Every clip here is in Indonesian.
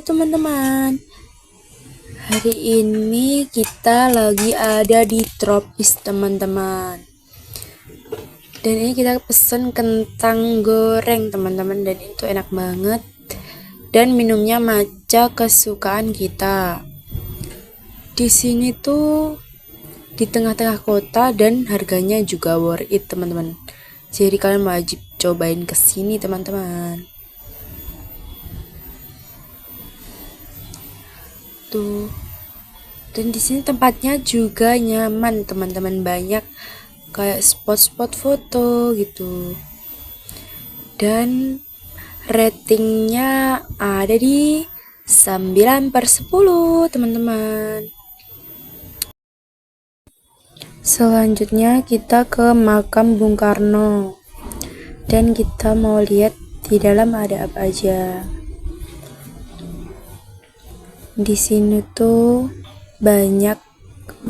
teman-teman, hari ini kita lagi ada di tropis teman-teman. Dan ini kita pesen kentang goreng teman-teman, dan itu enak banget. Dan minumnya matcha kesukaan kita. Di sini tuh di tengah-tengah kota dan harganya juga worth it teman-teman. Jadi kalian wajib cobain kesini teman-teman. Tuh. Dan di sini tempatnya juga nyaman teman-teman, banyak kayak spot-spot foto gitu. Dan ratingnya ada di 9/10 teman-teman. Selanjutnya kita ke makam Bung Karno. Dan kita mau lihat di dalam ada apa aja. Di sini tuh banyak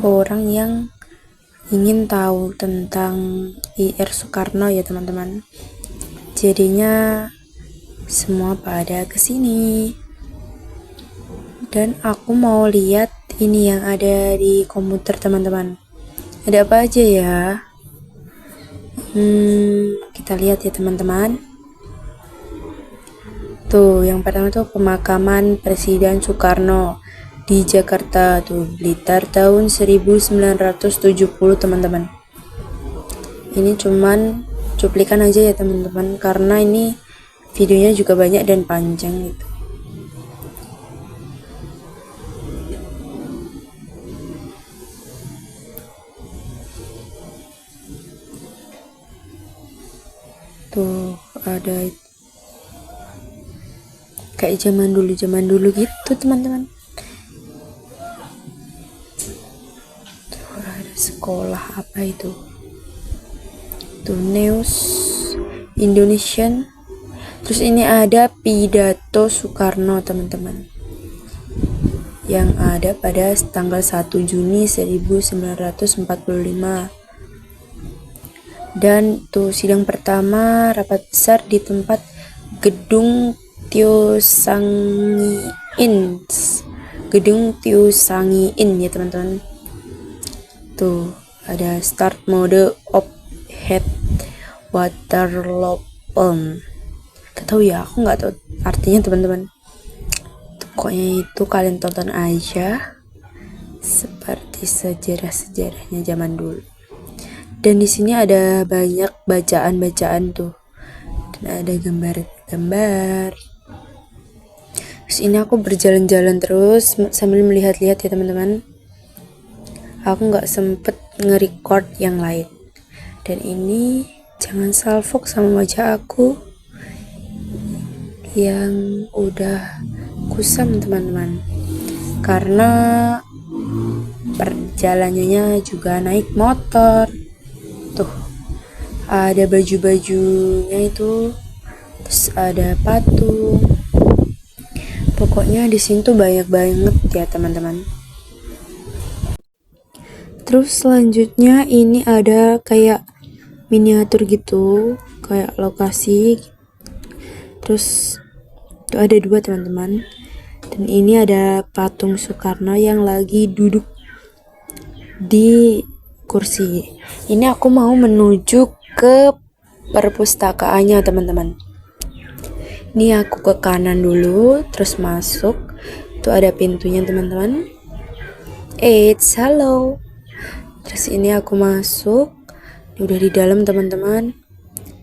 orang yang ingin tahu tentang IR Soekarno ya teman-teman. Jadinya semua pada kesini. Dan aku mau lihat ini yang ada di komputer teman-teman. Ada apa aja ya? Kita lihat ya teman-teman. Tuh, yang pertama tuh pemakaman Presiden Soekarno di Jakarta tuh, Blitar tahun 1970 teman-teman. Ini cuman cuplikan aja ya teman-teman, karena ini videonya juga banyak dan panjang gitu. Tuh, ada kayak zaman dulu gitu teman-teman. Tuh, ada sekolah apa itu? Tuh, News Indonesian. Terus ini ada pidato Soekarno teman-teman, yang ada pada tanggal 1 Juni 1945. Dan tuh sidang pertama rapat besar di tempat Gedung Tiusangiin ya teman-teman. Tuh ada start mode of head water pump. Gak tahu ya, aku nggak tahu artinya teman-teman. Pokoknya itu kalian tonton aja, seperti sejarah-sejarahnya zaman dulu. Dan di sini ada banyak bacaan-bacaan tuh, dan ada gambar-gambar. Terus ini aku berjalan-jalan terus sambil melihat-lihat ya teman-teman. Aku nggak sempet nge-record yang lain. Dan ini jangan salfok sama wajah aku yang udah kusam teman-teman, karena perjalanannya juga naik motor. Tuh ada baju-bajunya itu, terus ada patung. Pokoknya di sini tuh banyak banget ya teman-teman. Terus selanjutnya ini ada kayak miniatur gitu, kayak lokasi. Terus tuh ada 2 teman-teman. Dan ini ada patung Soekarno yang lagi duduk di kursi. Ini aku mau menuju ke perpustakaannya teman-teman. Ini aku ke kanan dulu, terus masuk. Tuh ada pintunya teman-teman. It's hello. Terus ini aku masuk. Ini udah di dalam teman-teman.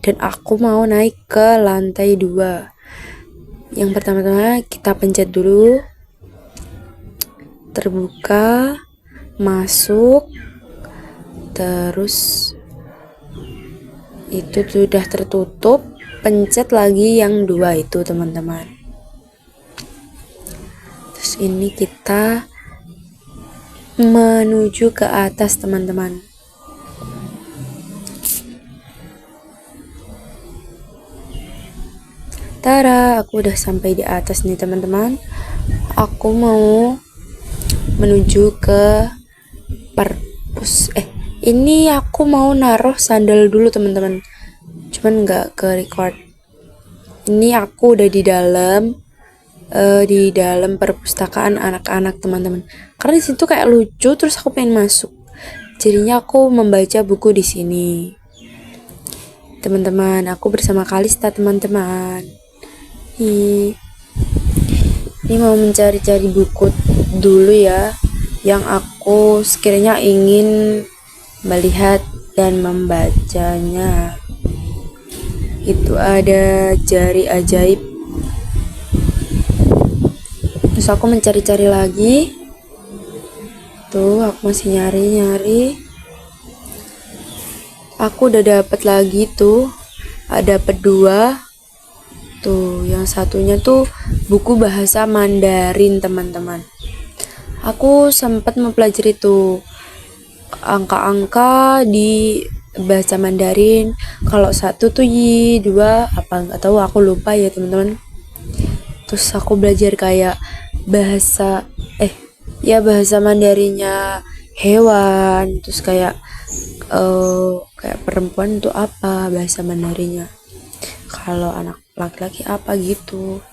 Dan aku mau naik ke lantai 2. Yang pertama-tama kita pencet dulu. Terbuka, masuk. Terus itu sudah tertutup, pencet lagi yang 2 itu teman-teman. Terus ini kita menuju ke atas teman-teman. Tara, aku udah sampai di atas nih teman-teman. Aku mau menuju ke ini aku mau naruh sandal dulu teman-teman, cuman nggak ke record. Ini aku udah di dalam, di dalam perpustakaan anak-anak teman-teman. Karena di situ kayak lucu, terus aku pengen masuk. Jadinya aku membaca buku di sini. Teman-teman, aku bersama Kalista teman-teman. Ini mau mencari-cari buku dulu ya, yang aku sekiranya ingin melihat dan membacanya. Itu ada Jari Ajaib. Terus aku mencari-cari lagi. Tuh, aku masih nyari-nyari. Aku udah dapet lagi tuh. Ada dapet 2. Tuh, yang satunya tuh buku bahasa Mandarin, teman-teman. Aku sempat mempelajari tuh angka-angka di bahasa Mandarin. Kalau 1 tuh yi, 2 apa nggak tahu, aku lupa ya teman-teman. Terus aku belajar kayak bahasa bahasa Mandarinnya hewan, terus kayak perempuan itu apa bahasa Mandarinnya, kalau anak laki-laki apa gitu.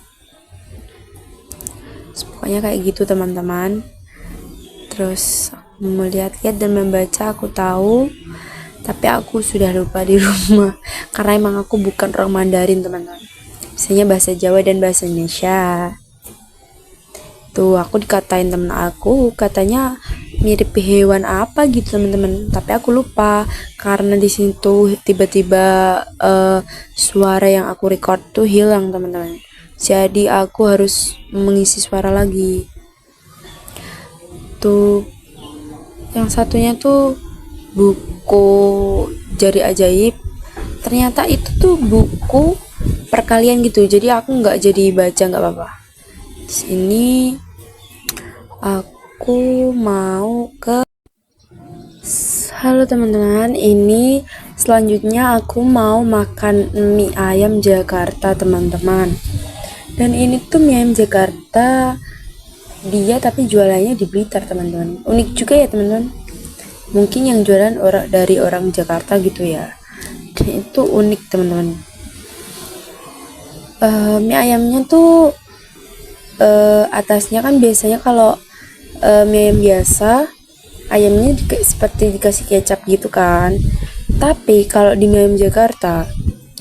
Terus pokoknya kayak gitu teman-teman. Terus melihat-lihat dan membaca aku tahu, tapi aku sudah lupa di rumah karena emang aku bukan orang Mandarin teman-teman, biasanya bahasa Jawa dan bahasa Indonesia. Tuh, aku dikatain temen aku, katanya mirip hewan apa gitu teman-teman, tapi aku lupa karena di sini tuh tiba-tiba suara yang aku record tuh hilang teman-teman, jadi aku harus mengisi suara lagi. Tuh, yang satunya tuh buku Jari Ajaib, ternyata itu tuh buku perkalian gitu, jadi aku nggak jadi baca, nggak apa-apa. Terus ini aku mau ke halo teman-teman, ini selanjutnya aku mau makan mie ayam Jakarta teman-teman. Dan ini tuh mie ayam Jakarta dia tapi jualannya di Blitar teman-teman, unik juga ya teman-teman, mungkin yang jualan dari orang Jakarta gitu ya, dan itu unik teman-teman. Mie ayamnya tuh atasnya kan biasanya kalau mie ayam biasa ayamnya seperti dikasih kecap gitu kan, tapi kalau di mie ayam Jakarta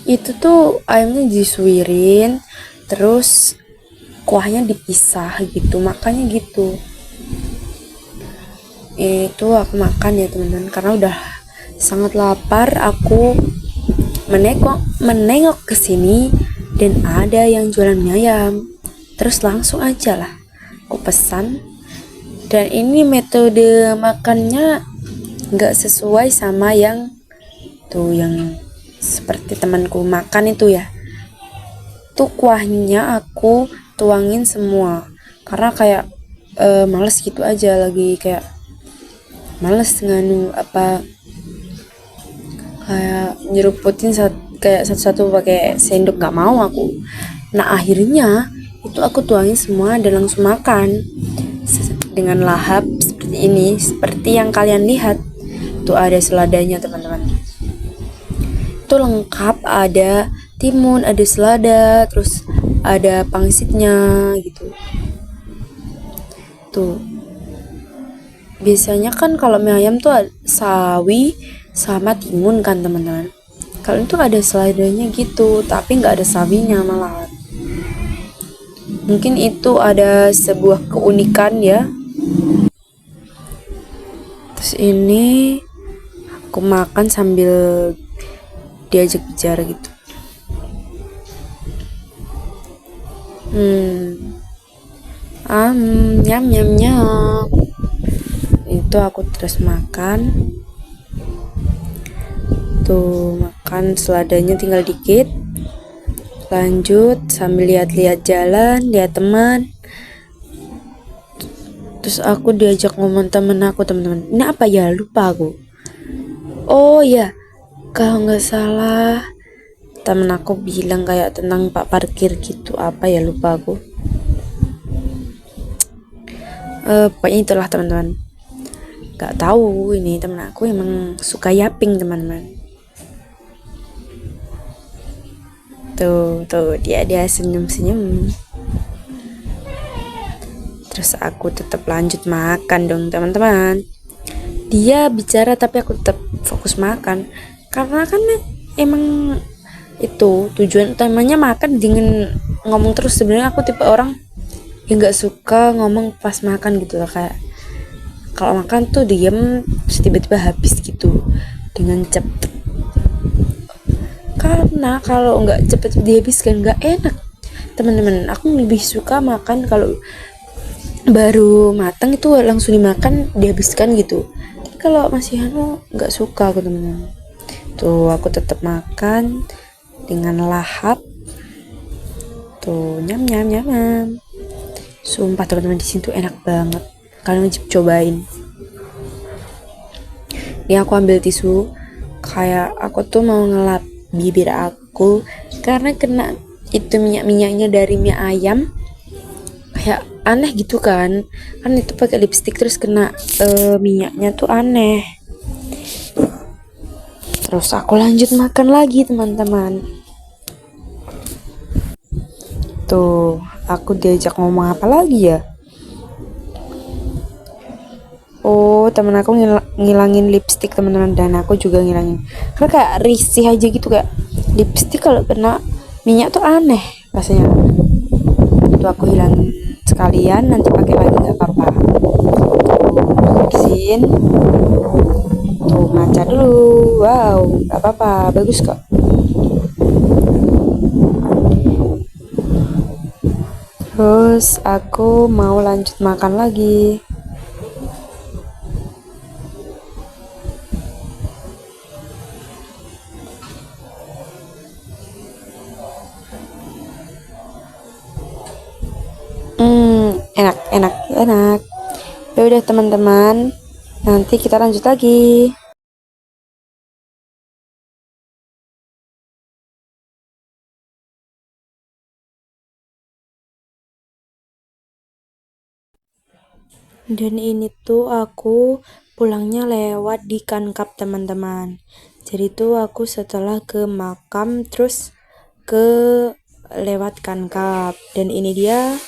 itu tuh ayamnya disuirin terus kuahnya dipisah gitu, makanya gitu. Itu aku makan ya teman-teman karena udah sangat lapar. Aku menengok ke sini dan ada yang jualan mie ayam, terus langsung aja lah aku pesan. Dan ini metode makannya nggak sesuai sama yang tuh yang seperti temanku makan itu ya. Tuh kuahnya aku tuangin semua karena kayak males gitu aja, lagi kayak males nganu apa kayak nyeruputin kayak satu-satu pakai sendok, nggak mau aku. Nah akhirnya itu aku tuangin semua dan langsung makan dengan lahap seperti ini, seperti yang kalian lihat. Tuh ada seladanya teman-teman, itu lengkap, ada timun, ada selada, terus ada pangsitnya gitu. Tuh biasanya kan kalau mie ayam tuh ada sawi sama timun kan teman-teman, kalau itu ada seladanya gitu tapi nggak ada sawinya malah. Mungkin itu ada sebuah keunikan ya. Terus ini aku makan sambil diajak bicara gitu. Nyam nyam nyam. Itu aku terus makan. Tuh makan seladanya tinggal dikit. Lanjut sambil lihat-lihat jalan, lihat teman. Terus aku diajak ngomong temen aku, teman-teman. Ini apa ya? Lupa aku. Oh ya, kalau nggak salah temen aku bilang kayak tentang pak parkir gitu, apa ya, lupa aku. Pokoknya itulah teman-teman. Gak tahu, ini temen aku emang suka yaping teman-teman. Tuh dia senyum-senyum. Terus aku tetap lanjut makan dong teman-teman. Dia bicara tapi aku tetap fokus makan, karena kan emang itu tujuan utamanya makan. Dengan ngomong terus, sebenarnya aku tipe orang yang nggak suka ngomong pas makan gitu loh. Kayak kalau makan tuh diem terus tiba-tiba habis gitu dengan cepet, karena kalau nggak cepet dihabiskan nggak enak teman-teman. Aku lebih suka makan kalau baru matang itu langsung dimakan dihabiskan gitu. Tapi kalau masih nggak suka aku teman-teman. Tuh aku tetap makan dengan lahap. Tuh nyam nyam nyam nyam. Sumpah teman-teman, di sini tuh enak banget. Kalian wajib cobain. Ini aku ambil tisu, kayak aku tuh mau ngelap bibir aku karena kena itu minyak-minyaknya dari mie ayam. Kayak aneh gitu kan itu pakai lipstick terus kena minyaknya tuh aneh. Terus aku lanjut makan lagi teman-teman. Tuh aku diajak ngomong apa lagi ya. Oh, temen aku ngilangin lipstick teman-teman, dan aku juga ngilangin. Karena kayak risih aja gitu, kayak lipstick kalau kena minyak tuh aneh rasanya. Tuh aku hilangin sekalian, nanti pakai lagi nggak apa-apa. Tuh bersihin. Tuh ngaca dulu. Wow, nggak apa-apa, bagus kok. Terus aku mau lanjut makan lagi. Enak, enak, enak. Ya udah teman-teman, nanti kita lanjut lagi. Dan ini tuh aku pulangnya lewat di Kankap teman-teman. Jadi tuh aku setelah ke makam terus ke lewat Kankap. Dan ini dia